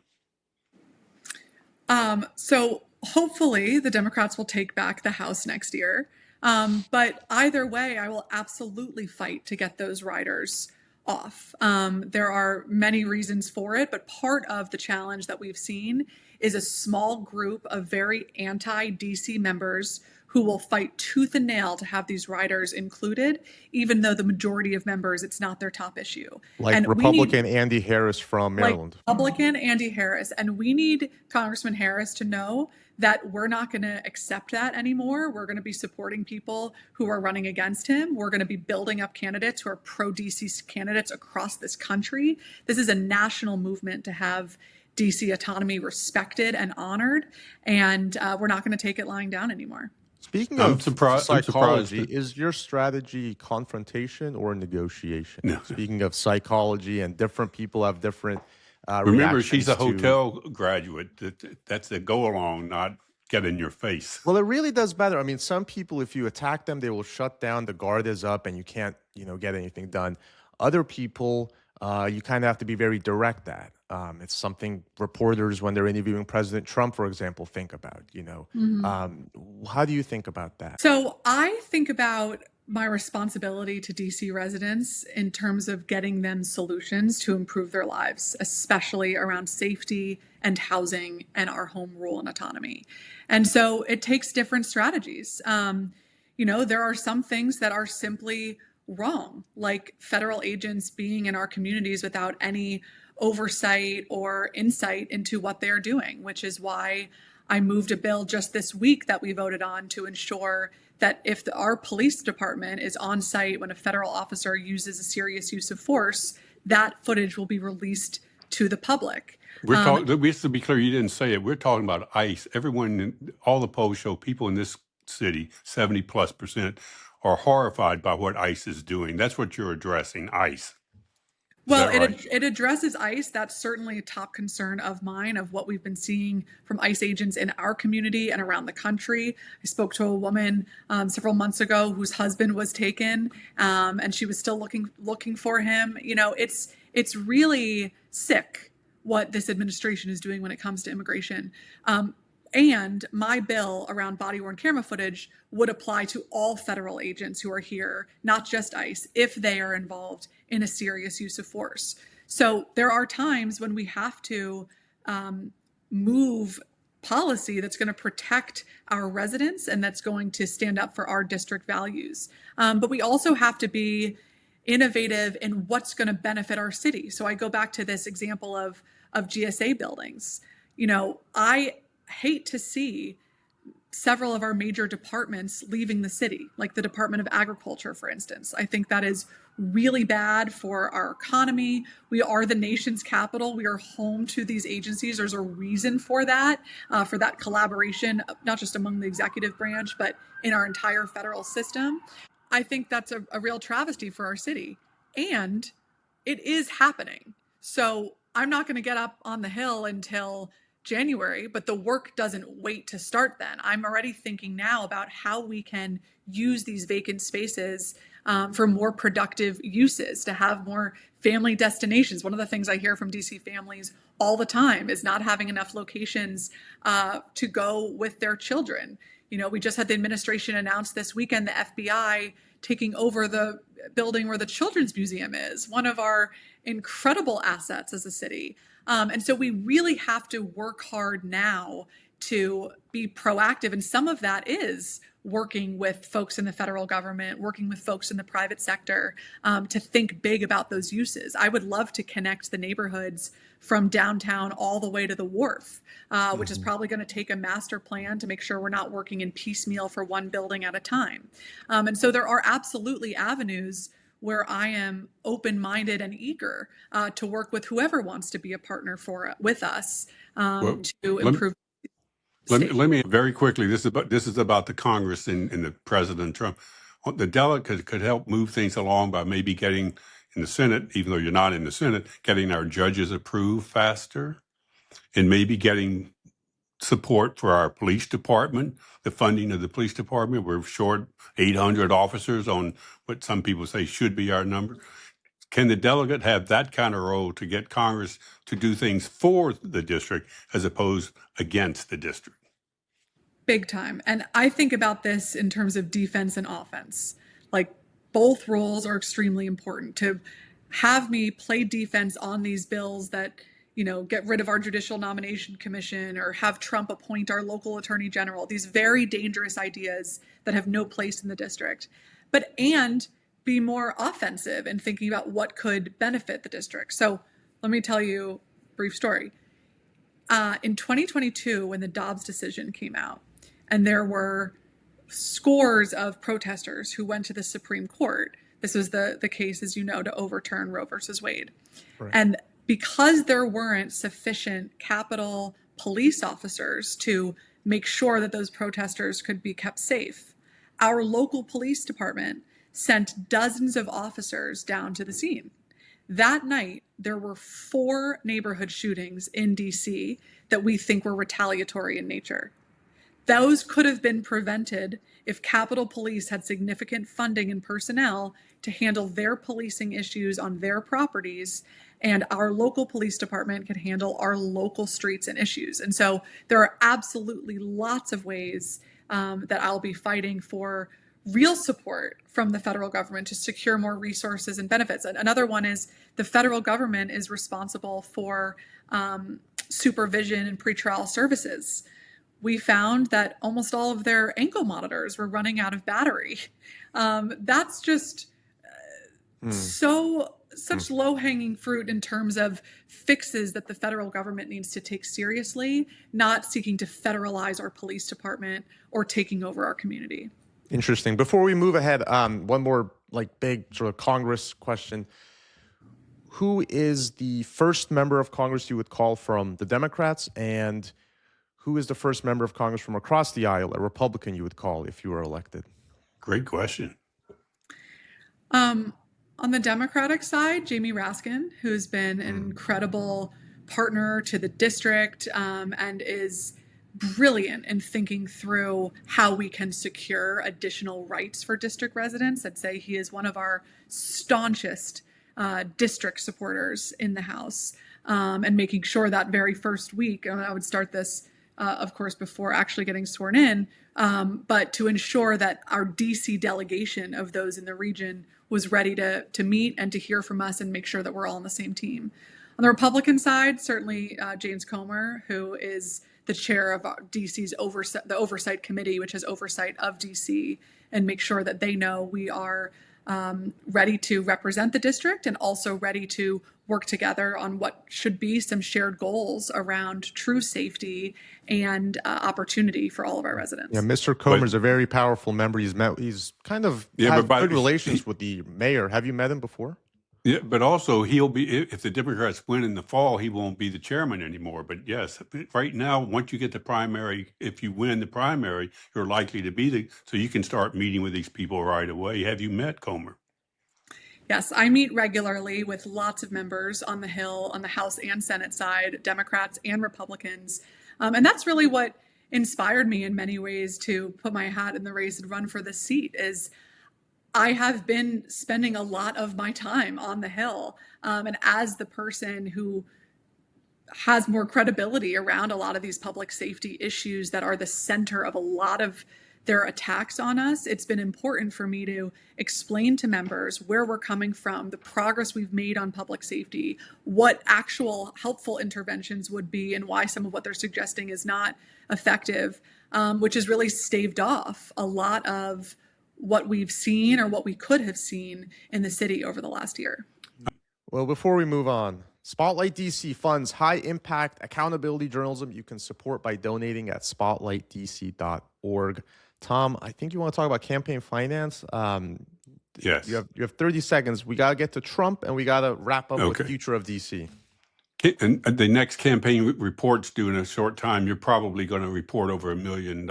So hopefully the Democrats will take back the House next year. But either way, I will absolutely fight to get those riders off. There are many reasons for it, but part of the challenge that we've seen is a small group of very anti-DC members who will fight tooth and nail to have these riders included, even though the majority of members, it's not their top issue. Like and Republican Andy Harris from Maryland. Like Republican Andy Harris. And we need Congressman Harris to know that we're not going to accept that anymore. We're going to be supporting people who are running against him. We're going to be building up candidates who are pro-DC candidates across this country. This is a national movement to have DC autonomy respected and honored. And we're not going to take it lying down anymore. Speaking of psychology, is your strategy confrontation or negotiation? No. Speaking of psychology, and different people have different remember, she's a hotel graduate. That's the go along, not get in your face. Well, it really does matter. I mean, some people, if you attack them, they will shut down. The guard is up, and you can't, get anything done. Other people, you kind of have to be very direct at. It's something reporters, when they're interviewing President Trump, for example, think about. How do you think about that? So I think about my responsibility to DC residents in terms of getting them solutions to improve their lives, especially around safety and housing and our home rule and autonomy. And so it takes different strategies. There are some things that are simply wrong, like federal agents being in our communities without any oversight or insight into what they're doing, which is why I moved a bill just this week that we voted on to ensure that if our police department is on site when a federal officer uses a serious use of force, that footage will be released to the public. We have to be clear, you didn't say it. We're talking about ICE. Everyone, all the polls show people in this city, 70+%, are horrified by what ICE is doing. That's what you're addressing, ICE. Is Well, that right? it addresses ICE. That's certainly a top concern of mine, of what we've been seeing from ICE agents in our community and around the country. I spoke to a woman several months ago whose husband was taken, and she was still looking for him. You know, it's really sick what this administration is doing when it comes to immigration. And my bill around body-worn camera footage would apply to all federal agents who are here, not just ICE, if they are involved in a serious use of force. So there are times when we have to move policy that's going to protect our residents and that's going to stand up for our district values. But we also have to be innovative in what's going to benefit our city. So I go back to this example of GSA buildings. You know, I hate to see several of our major departments leaving the city, like the Department of Agriculture, for instance. I think that is really bad for our economy. We are the nation's capital. We are home to these agencies. There's a reason for that collaboration, not just among the executive branch, but in our entire federal system. I think that's a real travesty for our city. And it is happening. So I'm not going to get up on the Hill until January, but the work doesn't wait to start then. I'm already thinking now about how we can use these vacant spaces for more productive uses, to have more family destinations. One of the things I hear from DC families all the time is not having enough locations to go with their children. You know, we just had the administration announce this weekend the FBI taking over the building where the Children's Museum is, one of our incredible assets as a city. And so we really have to work hard now to be proactive. And some of that is working with folks in the federal government, working with folks in the private sector to think big about those uses. I would love to connect the neighborhoods from downtown all the way to the wharf, which is probably going to take a master plan to make sure we're not working in piecemeal for one building at a time. And so there are absolutely avenues where I am open-minded and eager to work with whoever wants to be a partner with us Well, to improve. let me very quickly. This is about the Congress and the President Trump. The delegate could help move things along by maybe getting in the Senate, even though you're not in the Senate, getting our judges approved faster, and maybe getting support for our police department, the funding of the police department. We're short 800 officers on what some people say should be our number. Can the delegate have that kind of role to get Congress to do things for the district as opposed against the district? Big time. And I think about this in terms of defense and offense. Like, both roles are extremely important. To have me play defense on these bills that, you know, get rid of our Judicial Nomination Commission or have Trump appoint our local attorney general, these very dangerous ideas that have no place in the district, and be more offensive in thinking about what could benefit the district. So let me tell you a brief story. In 2022, when the Dobbs decision came out, and there were scores of protesters who went to the Supreme Court. This was the case, as you know, to overturn Roe versus Wade. Right. And because there weren't sufficient Capitol police officers to make sure that those protesters could be kept safe, our local police department sent dozens of officers down to the scene. That night, there were 4 neighborhood shootings in DC that we think were retaliatory in nature. Those could have been prevented if Capitol Police had significant funding and personnel to handle their policing issues on their properties, and our local police department could handle our local streets and issues. And so there are absolutely lots of ways that I'll be fighting for real support from the federal government to secure more resources and benefits. And another one is the federal government is responsible for supervision and pretrial services. We found that almost all of their ankle monitors were running out of battery. That's just such low-hanging fruit in terms of fixes that the federal government needs to take seriously, not seeking to federalize our police department or taking over our community. Interesting. Before we move ahead, one more big sort of Congress question. Who is the first member of Congress you would call from the Democrats, and who is the first member of Congress from across the aisle, a Republican, you would call if you were elected? Great question. Um, on the Democratic side, Jamie Raskin, who's been an Mm. incredible partner to the district and is brilliant in thinking through how we can secure additional rights for district residents. I'd say he is one of our staunchest district supporters in the House, and making sure that very first week, and I would start this, of course, before actually getting sworn in, but to ensure that our DC delegation of those in the region was ready to meet and to hear from us and make sure that we're all on the same team. On the Republican side, certainly James Comer, who is the chair of DC's oversight committee, which has oversight of DC, and make sure that they know we are ready to represent the district and also ready to work together on what should be some shared goals around true safety and opportunity for all of our residents. Yeah, Mr. Comer's a very powerful member. He's kind of had good relations with the mayor. Have you met him before? Yeah, but also he'll be, if the Democrats win in the fall, he won't be the chairman anymore. But yes, right now, once you get the primary, if you win the primary, you're likely to be so you can start meeting with these people right away. Have you met Comer? Yes, I meet regularly with lots of members on the Hill, on the House and Senate side, Democrats and Republicans. And that's really what inspired me in many ways to put my hat in the race and run for this seat is I have been spending a lot of my time on the Hill. And as the person who has more credibility around a lot of these public safety issues that are the center of a lot of their attacks on us, it's been important for me to explain to members where we're coming from, the progress we've made on public safety, what actual helpful interventions would be, and why some of what they're suggesting is not effective, which has really staved off a lot of what we've seen or what we could have seen in the city over the last year. Well, before we move on, Spotlight DC funds high-impact accountability journalism you can support by donating at spotlightdc.org. Tom, I think you want to talk about campaign finance. Yes. You have 30 seconds. We got to get to Trump, and we got to wrap up with future of DC. And the next campaign report's due in a short time. You're probably going to report over $1 million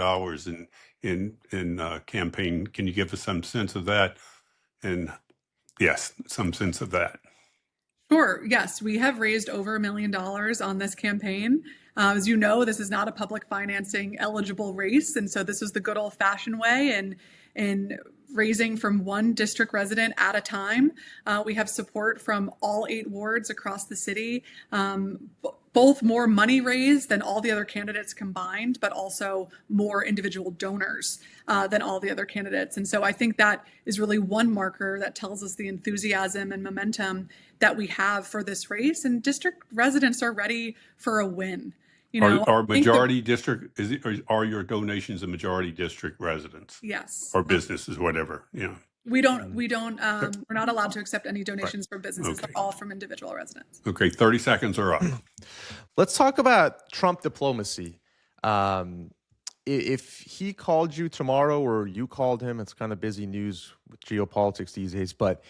in campaign. Can you give us some sense of that? And yes, some sense of that. Sure. Yes, we have raised over $1 million on this campaign. As you know, this is not a public financing eligible race. And so this is the good old fashioned way in raising from one district resident at a time. We have support from all 8 wards across the city, both more money raised than all the other candidates combined, but also more individual donors than all the other candidates. And so I think that is really one marker that tells us the enthusiasm and momentum that we have for this race. And district residents are ready for a win. You know, are majority district are your donations a majority district residents? Yes. Or businesses, whatever. Yeah. We're not allowed to accept any donations from businesses. They're all from individual residents. Okay, 30 seconds are up. Let's talk about Trump diplomacy. If he called you tomorrow or you called him, it's kind of busy news with geopolitics these days, but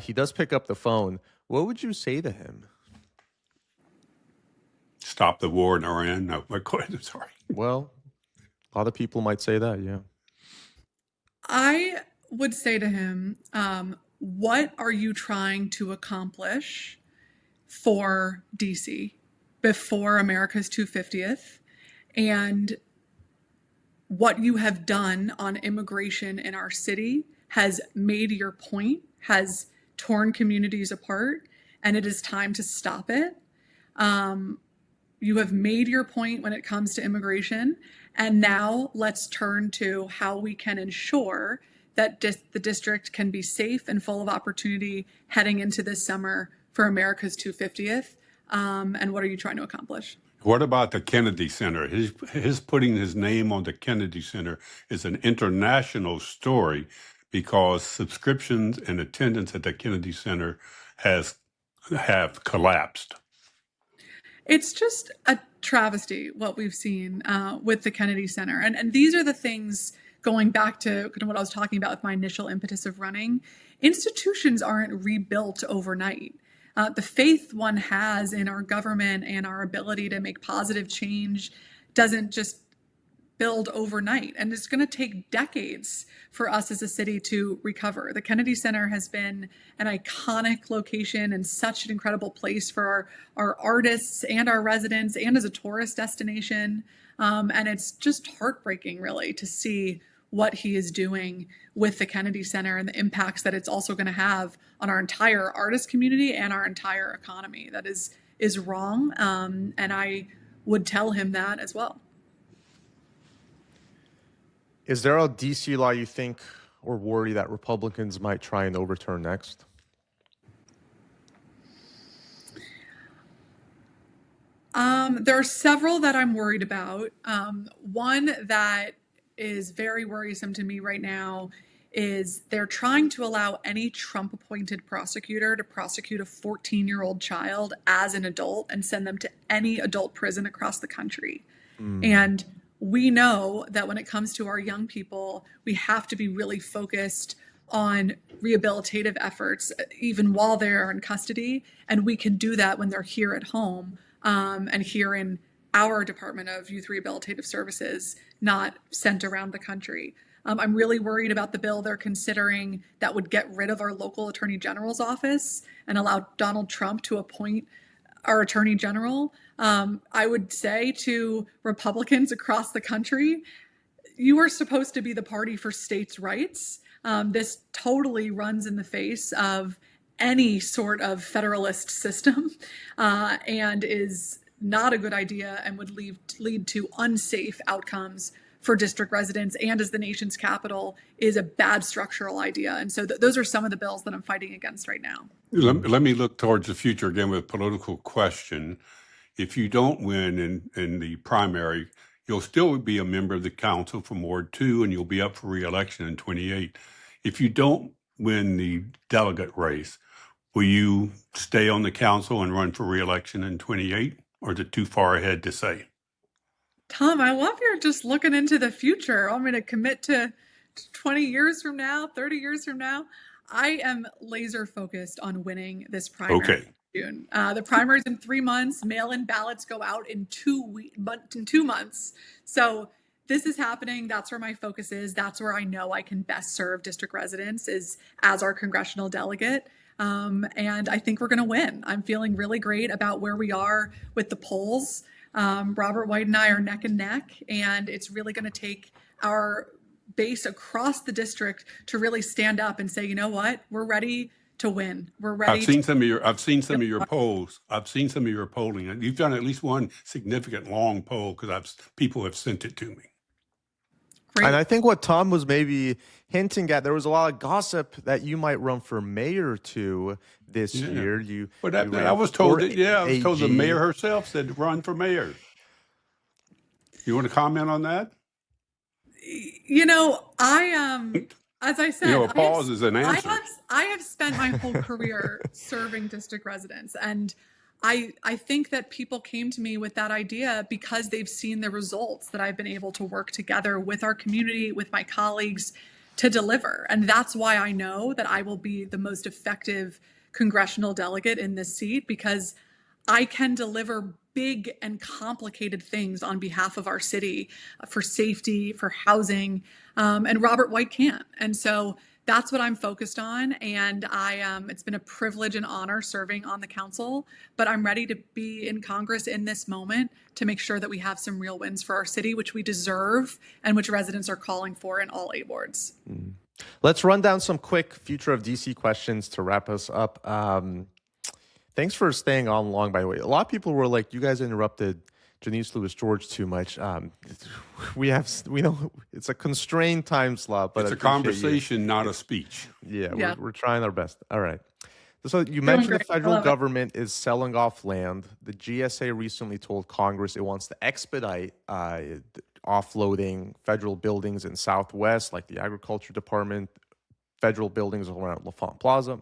he does pick up the phone. What would you say to him? Stop the war in Iran? No, go ahead. I'm sorry. Well, a lot of people might say that, yeah. I would say to him, what are you trying to accomplish for DC before America's 250th? And what you have done on immigration in our city has made your point, has torn communities apart, and it is time to stop it. You have made your point when it comes to immigration, and now let's turn to how we can ensure that the district can be safe and full of opportunity heading into this summer for America's 250th. And what are you trying to accomplish? What about the Kennedy Center? His putting his name on the Kennedy Center is an international story because subscriptions and attendance at the Kennedy Center have collapsed. It's just a travesty what we've seen with the Kennedy Center. And these are the things, going back to what I was talking about with my initial impetus of running, institutions aren't rebuilt overnight. The faith one has in our government and our ability to make positive change doesn't just build overnight, and it's going to take decades for us as a city to recover. The Kennedy Center has been an iconic location and such an incredible place for our artists and our residents, and as a tourist destination. And it's just heartbreaking, really, to see what he is doing with the Kennedy Center and the impacts that it's also going to have on our entire artist community and our entire economy. That is wrong, and I would tell him that as well. Is there a DC law you think or worry that Republicans might try and overturn next? There are several that I'm worried about. One that is very worrisome to me right now is they're trying to allow any Trump-appointed prosecutor to prosecute a 14-year-old child as an adult and send them to any adult prison across the country. And we know that when it comes to our young people, we have to be really focused on rehabilitative efforts, even while they're in custody. And we can do that when they're here at home, and here in our Department of Youth Rehabilitative Services, not sent around the country. I'm really worried about the bill they're considering that would get rid of our local attorney general's office and allow Donald Trump to appoint our attorney general. I would say to Republicans across the country, you are supposed to be the party for states' rights. This totally runs in the face of any sort of federalist system, and is not a good idea and would lead to unsafe outcomes for district residents, and as the nation's capital is a bad structural idea. And so those are some of the bills that I'm fighting against right now. Let me look towards the future again with a political question. If you don't win in the primary, you'll still be a member of the council from Ward 2, and you'll be up for re-election in 28. If you don't win the delegate race, will you stay on the council and run for re-election in 28, or is it too far ahead to say? Tom, I love you're just looking into the future. I'm going to commit to 20 years from now, 30 years from now. I am laser focused on winning this primary. Okay. June. The primary's in 3 months. Mail-in ballots go out in 2 months. So this is happening. That's where my focus is. That's where I know I can best serve district residents, is as our congressional delegate. And I think we're going to win. I'm feeling really great about where we are with the polls. Robert White and I are neck and neck, and it's really going to take our base across the district to really stand up and say, you know what, we're ready to win. We're ready. I've seen some of your polls. I've seen some of your polling, and you've done at least one significant long poll because people have sent it to me. Great. And I think what Tom was maybe hinting at, there was a lot of gossip that you might run for mayor too this year. I was told the mayor herself said run for mayor. You want to comment on that? You know, as I said, a pause is an answer. I have spent my whole career serving district residents, and I think that people came to me with that idea because they've seen the results that I've been able to work together with our community, with my colleagues, to deliver. And that's why I know that I will be the most effective congressional delegate in this seat, because I can deliver big and complicated things on behalf of our city, for safety, for housing, and Robert White can't. And so that's what I'm focused on. And it's been a privilege and honor serving on the council, but I'm ready to be in Congress in this moment to make sure that we have some real wins for our city, which we deserve and which residents are calling for in all 8 wards. Let's run down some quick future of DC questions to wrap us up. Thanks for staying on long, by the way. A lot of people were like, you guys interrupted Janice Lewis George too much. We know it's a constrained time slot, but it's a conversation, not a speech. Yeah. We're trying our best. All right. So you mentioned the federal government is selling off land. The GSA recently told Congress it wants to expedite offloading federal buildings in Southwest, like the Agriculture Department, federal buildings around LaFont Plaza.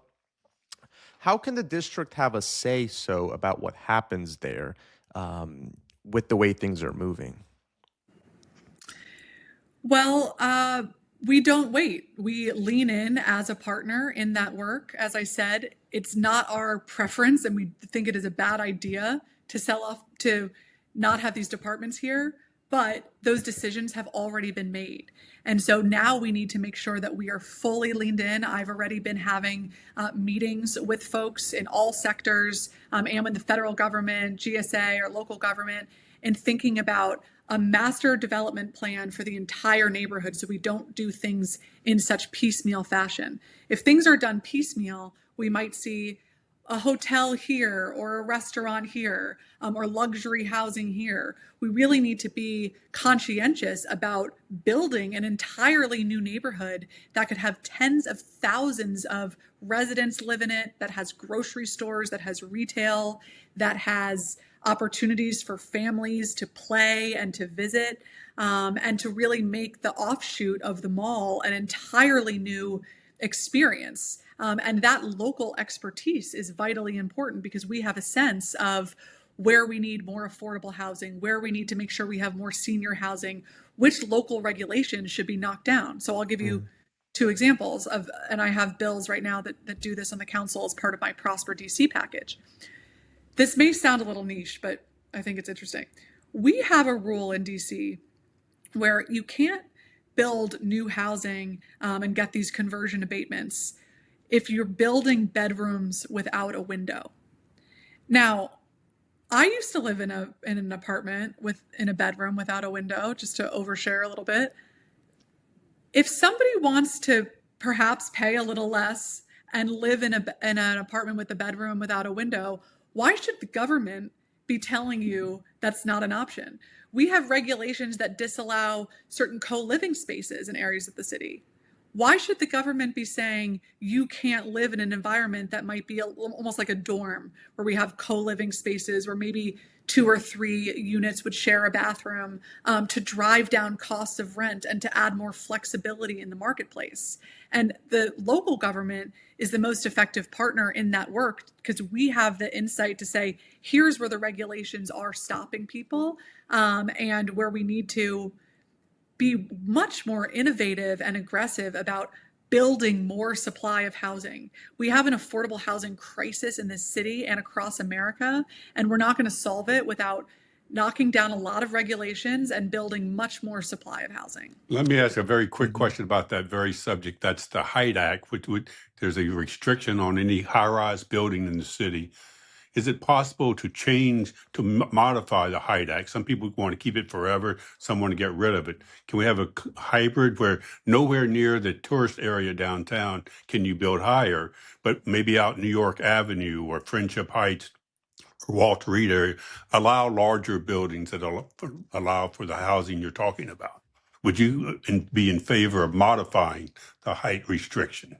How can the district have a say-so about what happens there with the way things are moving? Well, we don't wait. We lean in as a partner in that work. As I said, it's not our preference, and we think it is a bad idea to sell off, to not have these departments here. but those decisions have already been made. And so now we need to make sure that we are fully leaned in. I've already been having meetings with folks in all sectors and with the federal government, GSA, or local government, and thinking about a master development plan for the entire neighborhood so we don't do things in such piecemeal fashion. If things are done piecemeal, we might see a hotel here or a restaurant here or luxury housing here. We really need to be conscientious about building an entirely new neighborhood that could have tens of thousands of residents live in it, that has grocery stores, that has retail, that has opportunities for families to play and to visit, and to really make the offshoot of the mall an entirely new experience. And that local expertise is vitally important because we have a sense of where we need more affordable housing, where we need to make sure we have more senior housing, which local regulations should be knocked down. So I'll give you two examples of, and I have bills right now that do this on the council as part of my Prosper DC package. This may sound a little niche, but I think it's interesting. We have a rule in DC where you can't build new housing and get these conversion abatements if you're building bedrooms without a window. Now, I used to live in an apartment in a bedroom without a window, just to overshare a little bit. If somebody wants to perhaps pay a little less and live in an apartment with a bedroom without a window, why should the government be telling you that's not an option? We have regulations that disallow certain co-living spaces in areas of the city. Why should the government be saying you can't live in an environment that might be almost like a dorm where we have co-living spaces where maybe 2 or 3 units would share a bathroom, to drive down costs of rent and to add more flexibility in the marketplace? And the local government is the most effective partner in that work because we have the insight to say, here's where the regulations are stopping people, and where we need to be much more innovative and aggressive about building more supply of housing. We have an affordable housing crisis in this city and across America, and we're not going to solve it without knocking down a lot of regulations and building much more supply of housing. Let me ask a very quick question about that very subject. That's the Height Act, which there's a restriction on any high-rise building in the city. Is it possible to change, to modify the Height Act? Some people want to keep it forever. Some want to get rid of it. Can we have a hybrid where nowhere near the tourist area downtown can you build higher, but maybe out New York Avenue or Friendship Heights or Walter Reed area, allow larger buildings that allow for the housing you're talking about? Would you be in favor of modifying the height restriction?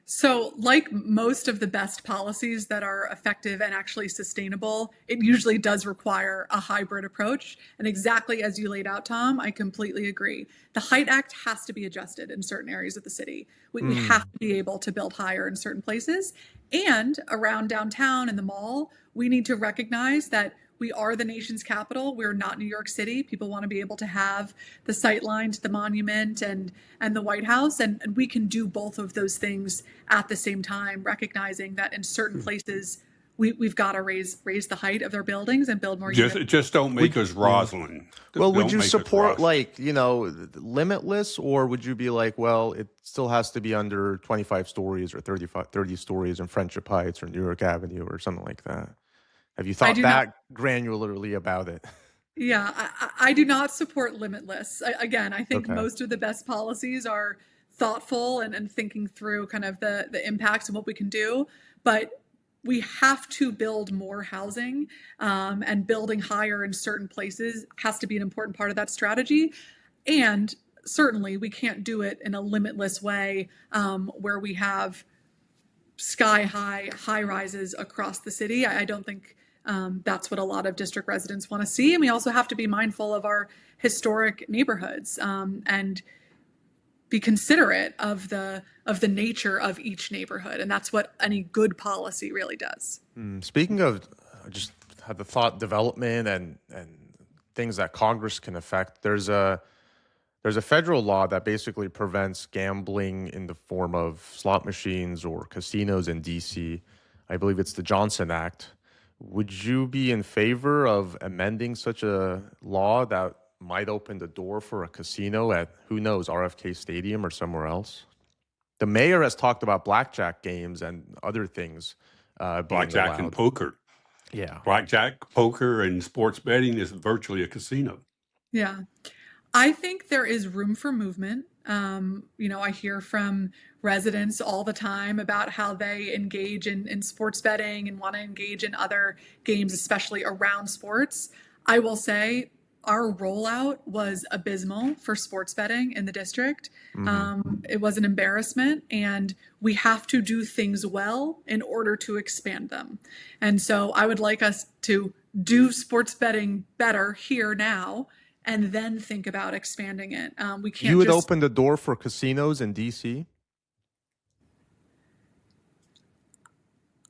So, like most of the best policies that are effective and actually sustainable, it usually does require a hybrid approach. And exactly as you laid out, Tom, I completely agree. The Height Act has to be adjusted in certain areas of the city. We have to be able to build higher in certain places. And around downtown and the mall, we need to recognize that we are the nation's capital. We're not New York City. People want to be able to have the sight line to the monument and the White House. And we can do both of those things at the same time, recognizing that in certain places, we've got to raise the height of their buildings and build more units. Just don't make us Rosslyn. Well, would you support limitless, or would you be like, well, it still has to be under 25 stories or 30 stories in Friendship Heights or New York Avenue or something like that? Have you thought that granularly about it? Yeah, I do not support limitless. I think most of the best policies are thoughtful and thinking through kind of the impacts and what we can do. But we have to build more housing, and building higher in certain places has to be an important part of that strategy. And certainly we can't do it in a limitless way, where we have sky high rises across the city. I don't think that's what a lot of district residents want to see. And we also have to be mindful of our historic neighborhoods, and be considerate of the nature of each neighborhood. And that's what any good policy really does. Speaking of, I just had the thought, development and things that Congress can affect. There's a federal law that basically prevents gambling in the form of slot machines or casinos in DC. I believe it's the Johnson Act, Would you be in favor of amending such a law that might open the door for a casino at, who knows, RFK Stadium or somewhere else? The mayor has talked about blackjack games and other things being Blackjack and allowed. poker. Yeah. Blackjack, poker, and sports betting is virtually a casino. Yeah. I think there is room for movement. I hear from residents all the time about how they engage in sports betting and want to engage in other games, especially around sports. I will say our rollout was abysmal for sports betting in the district. It was an embarrassment, and we have to do things well in order to expand them. And so I would like us to do sports betting better here now and then think about expanding it. We can't You would just open the door for casinos in DC?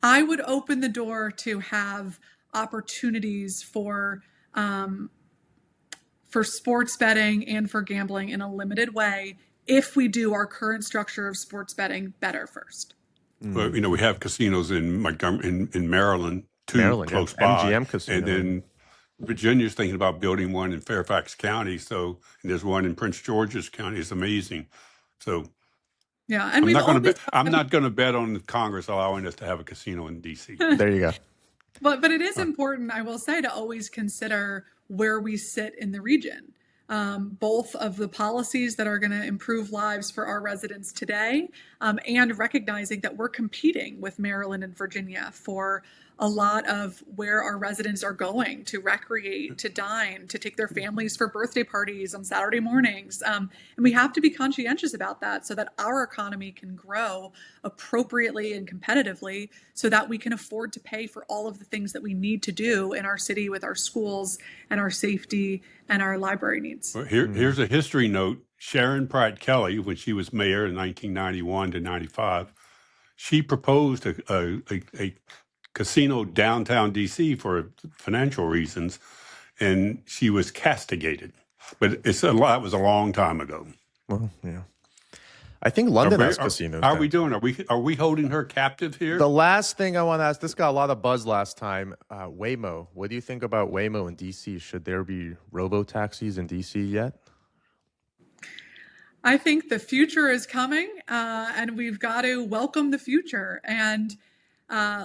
I would open the door to have opportunities for sports betting and for gambling in a limited way if we do our current structure of sports betting better first. Well, we have casinos in Montgomery, in Maryland, two Maryland, yeah. close by, MGM Casino. and then Virginia's thinking about building one in Fairfax County. So, and there's one in Prince George's County. It's amazing. So, Yeah, and I'm we've not going to always bet. I'm not going to bet on Congress allowing us to have a casino in DC. There you go. But it is important, I will say, to always consider where we sit in the region. Both of the policies that are going to improve lives for our residents today, and recognizing that we're competing with Maryland and Virginia for a lot of where our residents are going to recreate, to dine, to take their families for birthday parties on Saturday mornings. And we have to be conscientious about that so that our economy can grow appropriately and competitively so that we can afford to pay for all of the things that we need to do in our city with our schools and our safety and our library needs. Well, here's a history note. Sharon Pratt Kelly, when she was mayor in 1991 to 95, she proposed a casino downtown DC for financial reasons, and she was castigated. But that was a long time ago. Well, yeah. I think London has casinos. How are we doing? Are we holding her captive here? The last thing I want to ask, this got a lot of buzz last time. Waymo. What do you think about Waymo in DC? Should there be robo-taxis in DC yet? I think the future is coming, and we've got to welcome the future and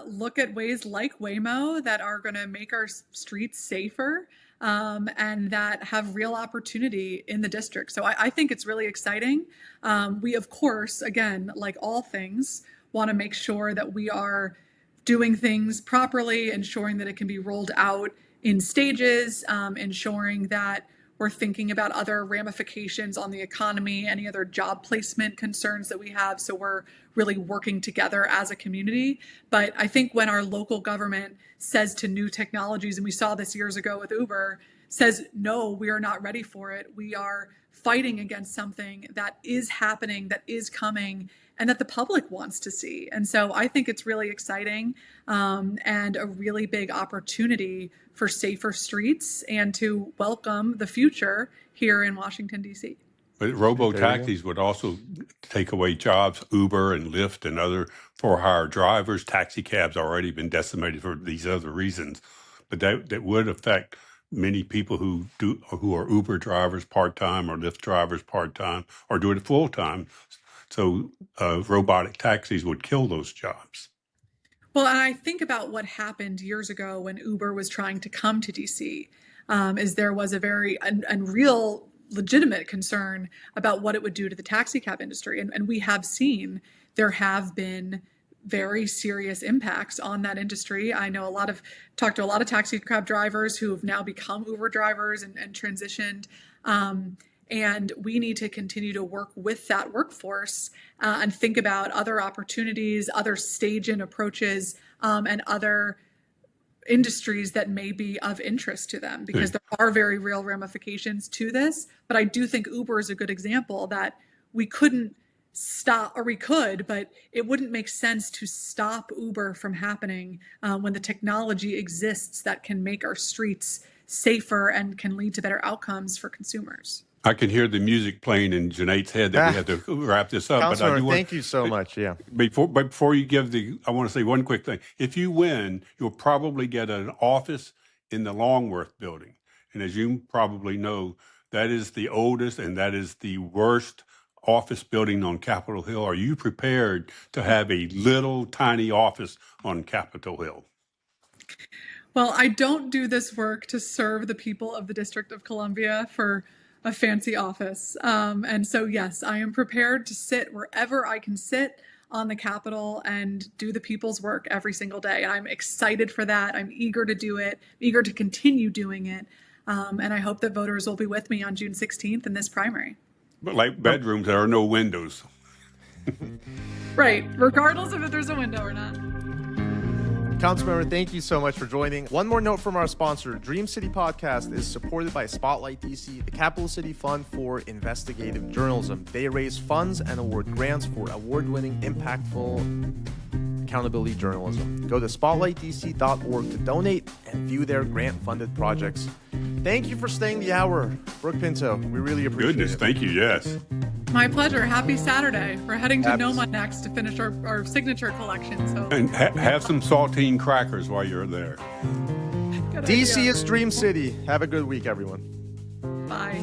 look at ways like Waymo that are going to make our streets safer, and that have real opportunity in the district. So I think it's really exciting. We, of course, again, like all things, want to make sure that we are doing things properly, ensuring that it can be rolled out in stages, ensuring that we're thinking about other ramifications on the economy, any other job placement concerns that we have. So we're really working together as a community. But I think when our local government says to new technologies, and we saw this years ago with Uber, says, no, we are not ready for it. We are fighting against something that is happening, that is coming, and that the public wants to see. And so I think it's really exciting, and a really big opportunity for safer streets and to welcome the future here in Washington, D.C. But robo-taxis would also take away jobs. Uber and Lyft and other for-hire drivers, taxi cabs already been decimated for these other reasons. But that would affect many people who are Uber drivers part-time or Lyft drivers part-time or do it full-time. So robotic taxis would kill those jobs. Well, and I think about what happened years ago when Uber was trying to come to DC, is there was a very real legitimate concern about what it would do to the taxi cab industry. And we have seen there have been very serious impacts on that industry. I know talked to a lot of taxi cab drivers who have now become Uber drivers and transitioned. And we need to continue to work with that workforce, and think about other opportunities, other stage-in approaches, and other industries that may be of interest to them, because there are very real ramifications to this. But I do think Uber is a good example that we couldn't stop, or we could, but it wouldn't make sense to stop Uber from happening when the technology exists that can make our streets safer and can lead to better outcomes for consumers. I can hear the music playing in Janae's head that we have to wrap this up. But I Councilmember, do want, thank you so much. Yeah. before you give I want to say one quick thing. If you win, you'll probably get an office in the Longworth building. And as you probably know, that is the oldest and that is the worst office building on Capitol Hill. Are you prepared to have a little tiny office on Capitol Hill? Well, I don't do this work to serve the people of the District of Columbia for a fancy office. And so, yes, I am prepared to sit wherever I can sit on the Capitol and do the people's work every single day. I'm excited for that. I'm eager to do it, eager to continue doing it. And I hope that voters will be with me on June 16th in this primary. But like bedrooms, there are no windows. Right, regardless of if there's a window or not. Councilmember, thank you so much for joining. One more note from our sponsor. Dream City Podcast is supported by Spotlight DC, the Capital City Fund for Investigative Journalism. They raise funds and award grants for award-winning, impactful accountability journalism. Go to spotlightdc.org to donate and view their grant-funded projects. Thank you for staying the hour, Brooke Pinto. We really appreciate Goodness, it. thank you, yes. My pleasure. Happy Saturday. We're heading to Noma next to finish our signature collection. So And have some saltine crackers while you're there. good DC idea. is Dream City. Have a good week, everyone. Bye.